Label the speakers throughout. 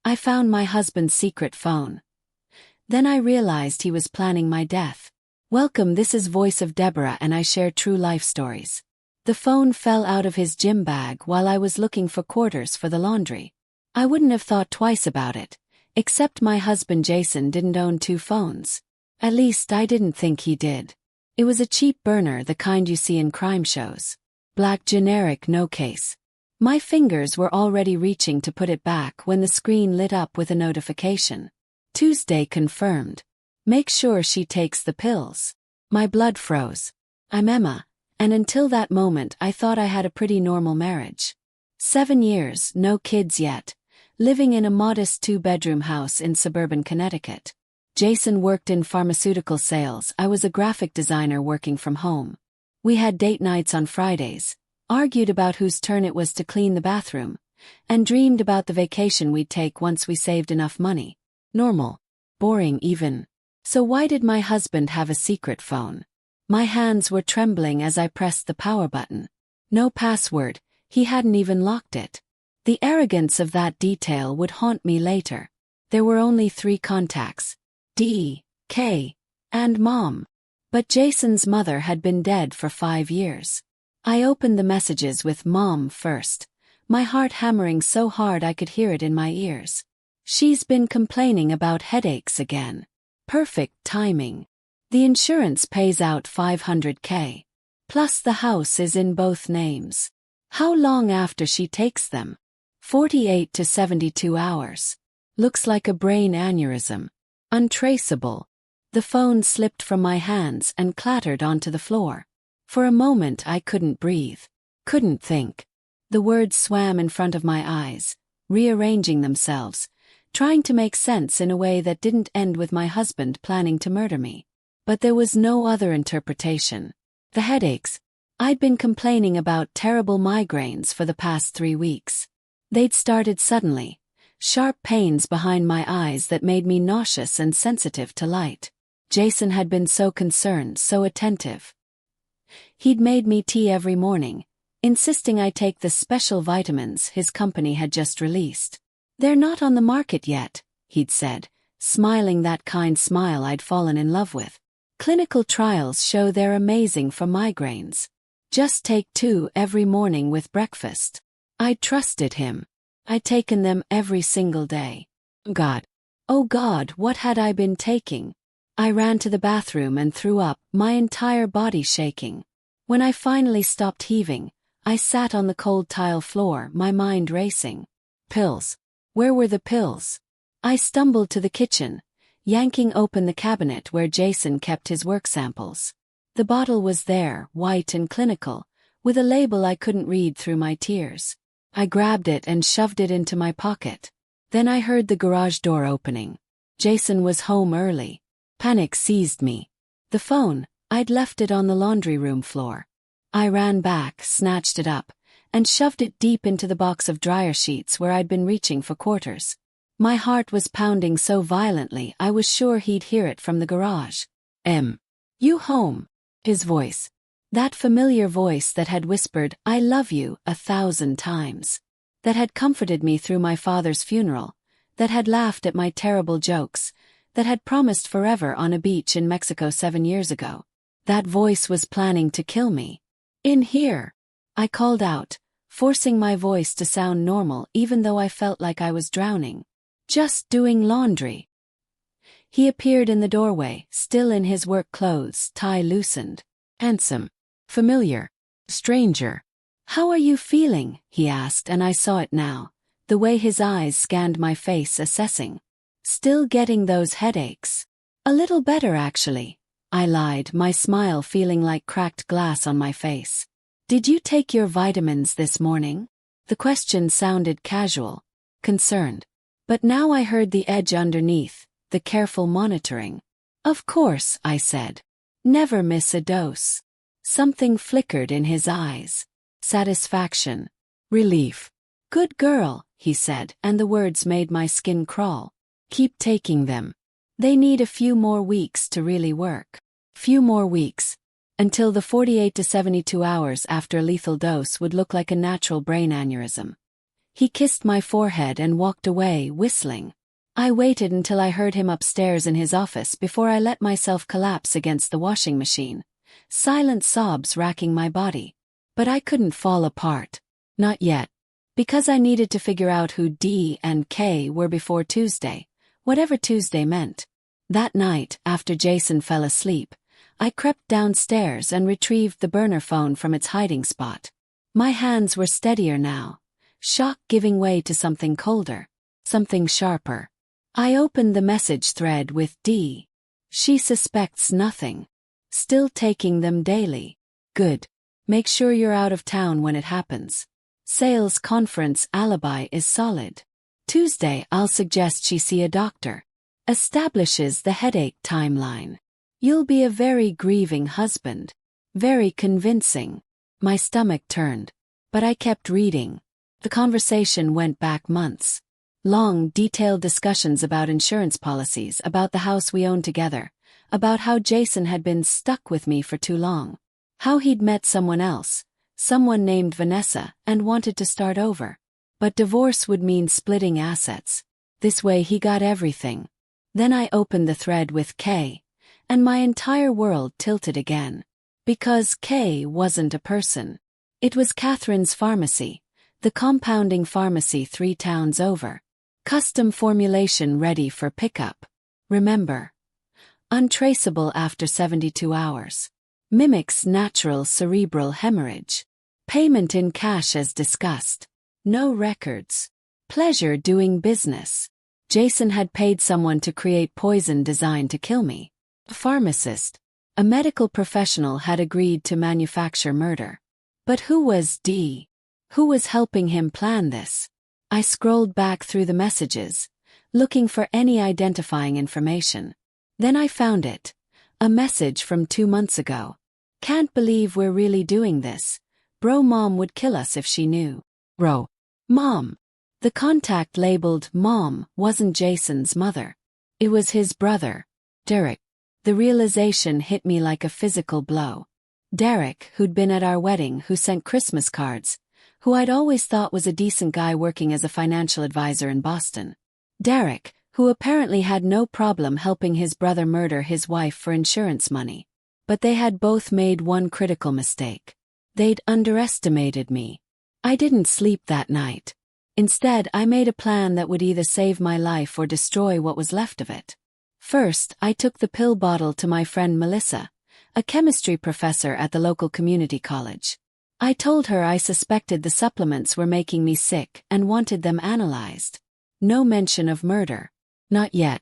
Speaker 1: I found my husband's secret phone. Then I realized he was planning my death. Welcome, this is Voice of Deborah and I share true life stories. The phone fell out of his gym bag while I was looking for quarters for the laundry. I wouldn't have thought twice about it, except my husband Jason didn't own 2 phones. At least I didn't think he did. It was a cheap burner, the kind you see in crime shows. Black generic, no case. My fingers were already reaching to put it back when the screen lit up with a notification. Tuesday confirmed. Make sure she takes the pills. My blood froze. I'm Emma, and until that moment I thought I had a pretty normal marriage. 7 years, no kids yet, living in a modest 2-bedroom house in suburban Connecticut. Jason worked in pharmaceutical sales. I was a graphic designer working from home. We had date nights on Fridays, argued about whose turn it was to clean the bathroom, and dreamed about the vacation we'd take once we saved enough money. Normal. Boring even. So why did my husband have a secret phone? My hands were trembling as I pressed the power button. No password, he hadn't even locked it. The arrogance of that detail would haunt me later. There were only 3 contacts: D, K, and Mom. But Jason's mother had been dead for 5 years. I opened the messages with Mom first, my heart hammering so hard I could hear it in my ears. She's been complaining about headaches again. Perfect timing. The insurance pays out $500K. Plus the house is in both names. How long after she takes them? 48 to 72 hours. Looks like a brain aneurysm. Untraceable. The phone slipped from my hands and clattered onto the floor. For a moment I couldn't breathe. Couldn't think. The words swam in front of my eyes, rearranging themselves, trying to make sense in a way that didn't end with my husband planning to murder me. But there was no other interpretation. The headaches. I'd been complaining about terrible migraines for the past 3 weeks. They'd started suddenly, sharp pains behind my eyes that made me nauseous and sensitive to light. Jason had been so concerned, so attentive. He'd made me tea every morning, insisting I take the special vitamins his company had just released. They're not on the market yet, he'd said, smiling that kind smile I'd fallen in love with. Clinical trials show they're amazing for migraines. Just take 2 every morning with breakfast. I'd trusted him. I'd taken them every single day. God. Oh God, what had I been taking? I ran to the bathroom and threw up, my entire body shaking. When I finally stopped heaving, I sat on the cold tile floor, my mind racing. Pills. Where were the pills? I stumbled to the kitchen, yanking open the cabinet where Jason kept his work samples. The bottle was there, white and clinical, with a label I couldn't read through my tears. I grabbed it and shoved it into my pocket. Then I heard the garage door opening. Jason was home early. Panic seized me. The phone, I'd left it on the laundry room floor. I ran back, snatched it up, and shoved it deep into the box of dryer sheets where I'd been reaching for quarters. My heart was pounding so violently I was sure he'd hear it from the garage. You home? His voice. That familiar voice that had whispered, "I love you," 1,000 times. That had comforted me through my father's funeral. That had laughed at my terrible jokes. That had promised forever on a beach in Mexico 7 years ago. That voice was planning to kill me. In here. I called out, forcing my voice to sound normal even though I felt like I was drowning. Just doing laundry. He appeared in the doorway, still in his work clothes, tie loosened. Handsome. Familiar. Stranger. "How are you feeling?" he asked, and I saw it now, the way his eyes scanned my face, assessing. Still getting those headaches. "A little better actually," I lied, my smile feeling like cracked glass on my face. "Did you take your vitamins this morning?" The question sounded casual, concerned. But now I heard the edge underneath, the careful monitoring. "Of course," I said. "Never miss a dose." Something flickered in his eyes. Satisfaction. Relief. "Good girl," he said, and the words made my skin crawl. "Keep taking them. They need a few more weeks to really work." Few more weeks. Until the 48 to 72 hours after a lethal dose would look like a natural brain aneurysm. He kissed my forehead and walked away, whistling. I waited until I heard him upstairs in his office before I let myself collapse against the washing machine, silent sobs racking my body. But I couldn't fall apart. Not yet. Because I needed to figure out who D and K were before Tuesday, whatever Tuesday meant. That night, after Jason fell asleep, I crept downstairs and retrieved the burner phone from its hiding spot. My hands were steadier now, shock giving way to something colder, something sharper. I opened the message thread with D. She suspects nothing. Still taking them daily. Good. Make sure you're out of town when it happens. Sales conference alibi is solid. Tuesday I'll suggest she see a doctor. Establishes the headache timeline. You'll be a very grieving husband. Very convincing. My stomach turned. But I kept reading. The conversation went back months. Long, detailed discussions about insurance policies, about the house we owned together, about how Jason had been stuck with me for too long. How he'd met someone else, someone named Vanessa, and wanted to start over. But divorce would mean splitting assets. This way he got everything. Then I opened the thread with K, and my entire world tilted again. Because K wasn't a person. It was Catherine's pharmacy, the compounding pharmacy 3 towns over. Custom formulation ready for pickup. Remember. Untraceable after 72 hours. Mimics natural cerebral hemorrhage. Payment in cash as discussed. No records. Pleasure doing business. Jason had paid someone to create poison designed to kill me. A pharmacist. A medical professional had agreed to manufacture murder. But who was D? Who was helping him plan this? I scrolled back through the messages, looking for any identifying information. Then I found it. A message from 2 months ago. Can't believe we're really doing this. Bro, mom would kill us if she knew. Bro. Mom. The contact labeled Mom wasn't Jason's mother. It was his brother, Derek. The realization hit me like a physical blow. Derek, who'd been at our wedding, who sent Christmas cards, who I'd always thought was a decent guy working as a financial advisor in Boston. Derek, who apparently had no problem helping his brother murder his wife for insurance money. But they had both made one critical mistake. They'd underestimated me. I didn't sleep that night. Instead, I made a plan that would either save my life or destroy what was left of it. First, I took the pill bottle to my friend Melissa, a chemistry professor at the local community college. I told her I suspected the supplements were making me sick and wanted them analyzed. No mention of murder. Not yet.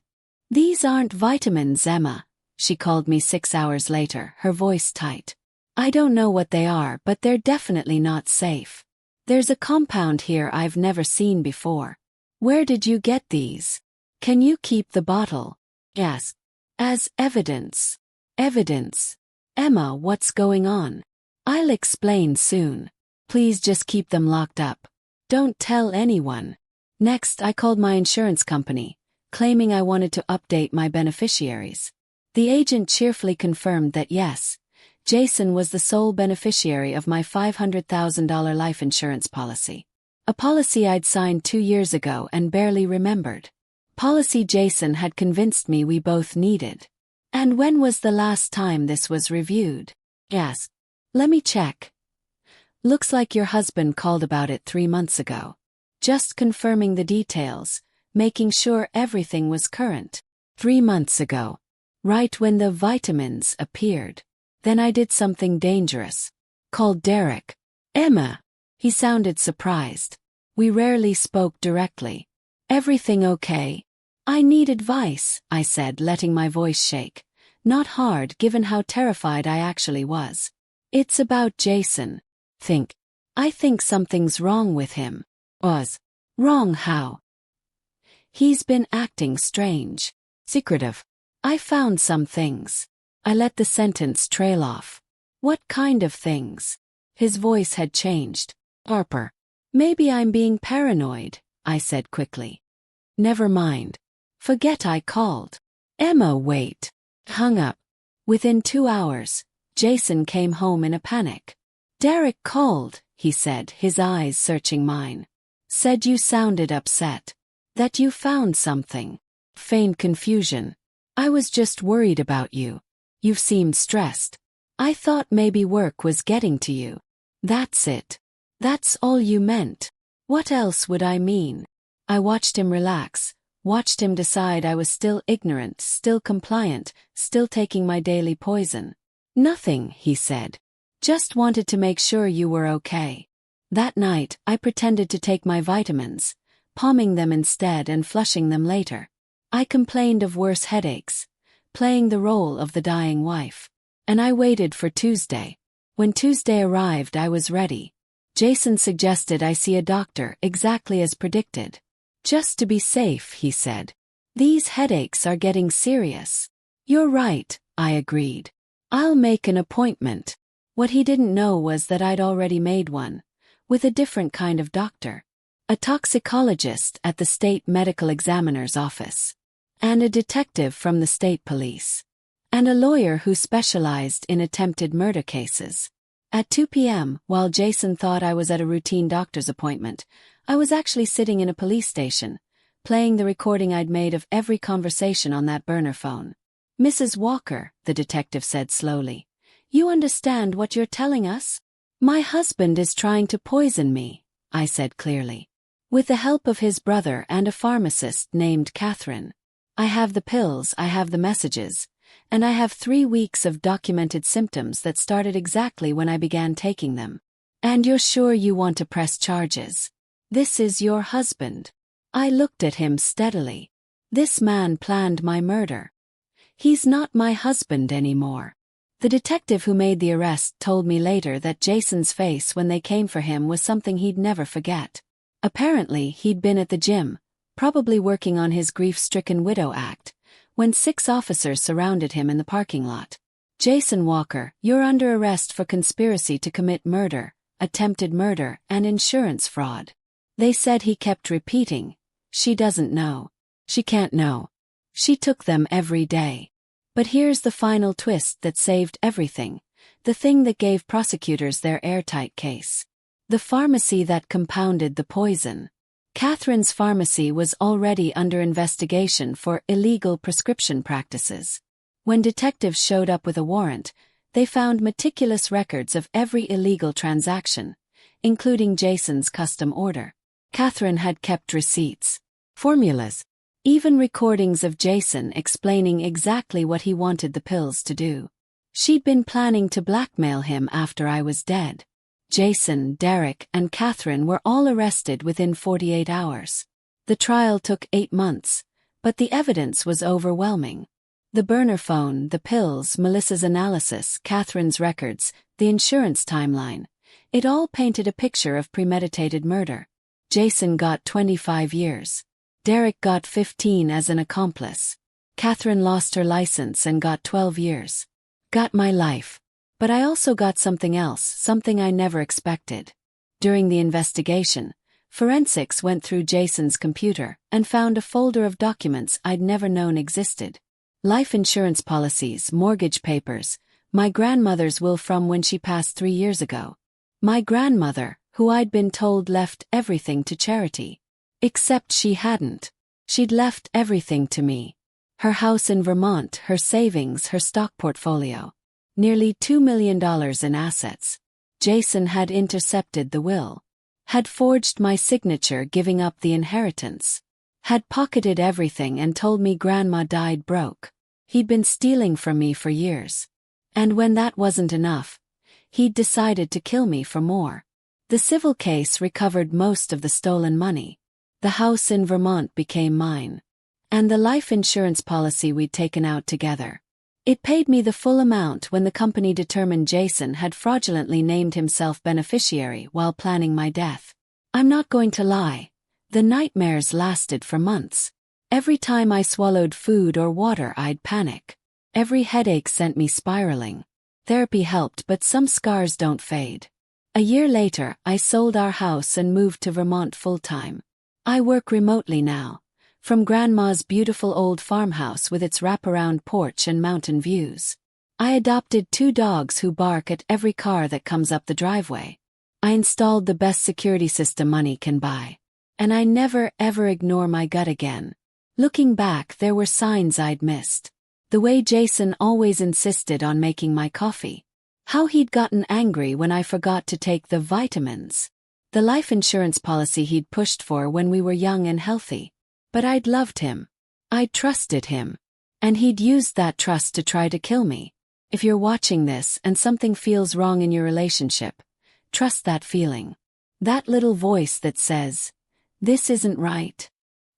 Speaker 1: These aren't vitamins, Emma, she called me 6 hours later, her voice tight. I don't know what they are, but they're definitely not safe. There's a compound here I've never seen before. Where did you get these? Can you keep the bottle? Yes. As evidence. Evidence. Emma, what's going on? I'll explain soon. Please just keep them locked up. Don't tell anyone. Next, I called my insurance company, claiming I wanted to update my beneficiaries. The agent cheerfully confirmed that yes, Jason was the sole beneficiary of my $500,000 life insurance policy. A policy I'd signed 2 years ago and barely remembered. Policy Jason had convinced me we both needed. And when was the last time this was reviewed? Yes. Let me check. Looks like your husband called about it 3 months ago. Just confirming the details, making sure everything was current. 3 months ago. Right when the vitamins appeared. Then I did something dangerous. Called Derek. Emma. He sounded surprised. We rarely spoke directly. Everything okay? I need advice, I said, letting my voice shake. Not hard given how terrified I actually was. It's about Jason. I think something's wrong with him. Was. Wrong how? He's been acting strange. Secretive. I found some things. I let the sentence trail off. What kind of things? His voice had changed. Harper. Maybe I'm being paranoid, I said quickly. Never mind. Forget I called. Emma, wait. Hung up. Within 2 hours, Jason came home in a panic. Derek called, he said, his eyes searching mine. Said you sounded upset. That you found something. Feigned confusion. I was just worried about you. You've seemed stressed. I thought maybe work was getting to you. That's it. That's all you meant. What else would I mean? I watched him relax, watched him decide I was still ignorant, still compliant, still taking my daily poison. Nothing, he said. Just wanted to make sure you were okay. That night, I pretended to take my vitamins, palming them instead and flushing them later. I complained of worse headaches, playing the role of the dying wife. And I waited for Tuesday. When Tuesday arrived, I was ready. Jason suggested I see a doctor, exactly as predicted. Just to be safe, he said. These headaches are getting serious. You're right, I agreed. I'll make an appointment. What he didn't know was that I'd already made one, with a different kind of doctor. A toxicologist at the state medical examiner's office. And a detective from the state police. And a lawyer who specialized in attempted murder cases. At 2 p.m., while Jason thought I was at a routine doctor's appointment, I was actually sitting in a police station, playing the recording I'd made of every conversation on that burner phone. Mrs. Walker, the detective said slowly, you understand what you're telling us? My husband is trying to poison me, I said clearly. With the help of his brother and a pharmacist named Catherine. I have the pills, I have the messages, and I have 3 weeks of documented symptoms that started exactly when I began taking them. And you're sure you want to press charges? This is your husband. I looked at him steadily. This man planned my murder. He's not my husband anymore. The detective who made the arrest told me later that Jason's face when they came for him was something he'd never forget. Apparently, he'd been at the gym, probably working on his grief-stricken widow act, when 6 officers surrounded him in the parking lot. Jason Walker, you're under arrest for conspiracy to commit murder, attempted murder, and insurance fraud. They said he kept repeating, she doesn't know. She can't know. She took them every day. But here's the final twist that saved everything, the thing that gave prosecutors their airtight case. The pharmacy that compounded the poison. Catherine's pharmacy was already under investigation for illegal prescription practices. When detectives showed up with a warrant, they found meticulous records of every illegal transaction, including Jason's custom order. Catherine had kept receipts, formulas, even recordings of Jason explaining exactly what he wanted the pills to do. She'd been planning to blackmail him after I was dead. Jason, Derek, and Catherine were all arrested within 48 hours. The trial took 8 months, but the evidence was overwhelming. The burner phone, the pills, Melissa's analysis, Catherine's records, the insurance timeline. It all painted a picture of premeditated murder. Jason got 25 years. Derek got 15 as an accomplice. Catherine lost her license and got 12 years. Got my life. But I also got something else, something I never expected. During the investigation, forensics went through Jason's computer and found a folder of documents I'd never known existed. Life insurance policies, mortgage papers, my grandmother's will from when she passed 3 years ago. My grandmother, who I'd been told left everything to charity. Except she hadn't. She'd left everything to me. Her house in Vermont, her savings, her stock portfolio. Nearly $2 million in assets. Jason had intercepted the will. Had forged my signature giving up the inheritance. Had pocketed everything and told me Grandma died broke. He'd been stealing from me for years. And when that wasn't enough, he'd decided to kill me for more. The civil case recovered most of the stolen money. The house in Vermont became mine. And the life insurance policy we'd taken out together. It paid me the full amount when the company determined Jason had fraudulently named himself beneficiary while planning my death. I'm not going to lie. The nightmares lasted for months. Every time I swallowed food or water, I'd panic. Every headache sent me spiraling. Therapy helped, but some scars don't fade. A year later, I sold our house and moved to Vermont full-time. I work remotely now, from Grandma's beautiful old farmhouse with its wraparound porch and mountain views. I adopted 2 dogs who bark at every car that comes up the driveway. I installed the best security system money can buy. And I never ever ignore my gut again. Looking back, there were signs I'd missed. The way Jason always insisted on making my coffee. How he'd gotten angry when I forgot to take the vitamins. The life insurance policy he'd pushed for when we were young and healthy. But I'd loved him. I'd trusted him. And he'd used that trust to try to kill me. If you're watching this and something feels wrong in your relationship, trust that feeling. That little voice that says, "This isn't right."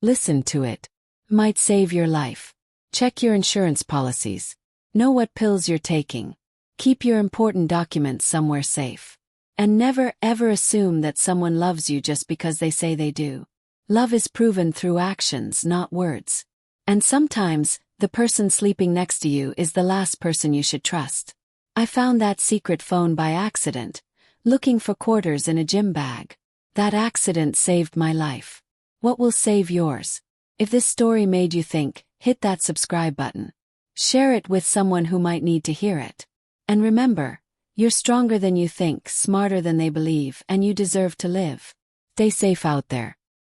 Speaker 1: Listen to it. Might save your life. Check your insurance policies. Know what pills you're taking. Keep your important documents somewhere safe. And never ever assume that someone loves you just because they say they do. Love is proven through actions, not words. And sometimes, the person sleeping next to you is the last person you should trust. I found that secret phone by accident, looking for quarters in a gym bag. That accident saved my life. What will save yours? If this story made you think, hit that subscribe button. Share it with someone who might need to hear it. And remember, you're stronger than you think, smarter than they believe, and you deserve to live. Stay safe out there.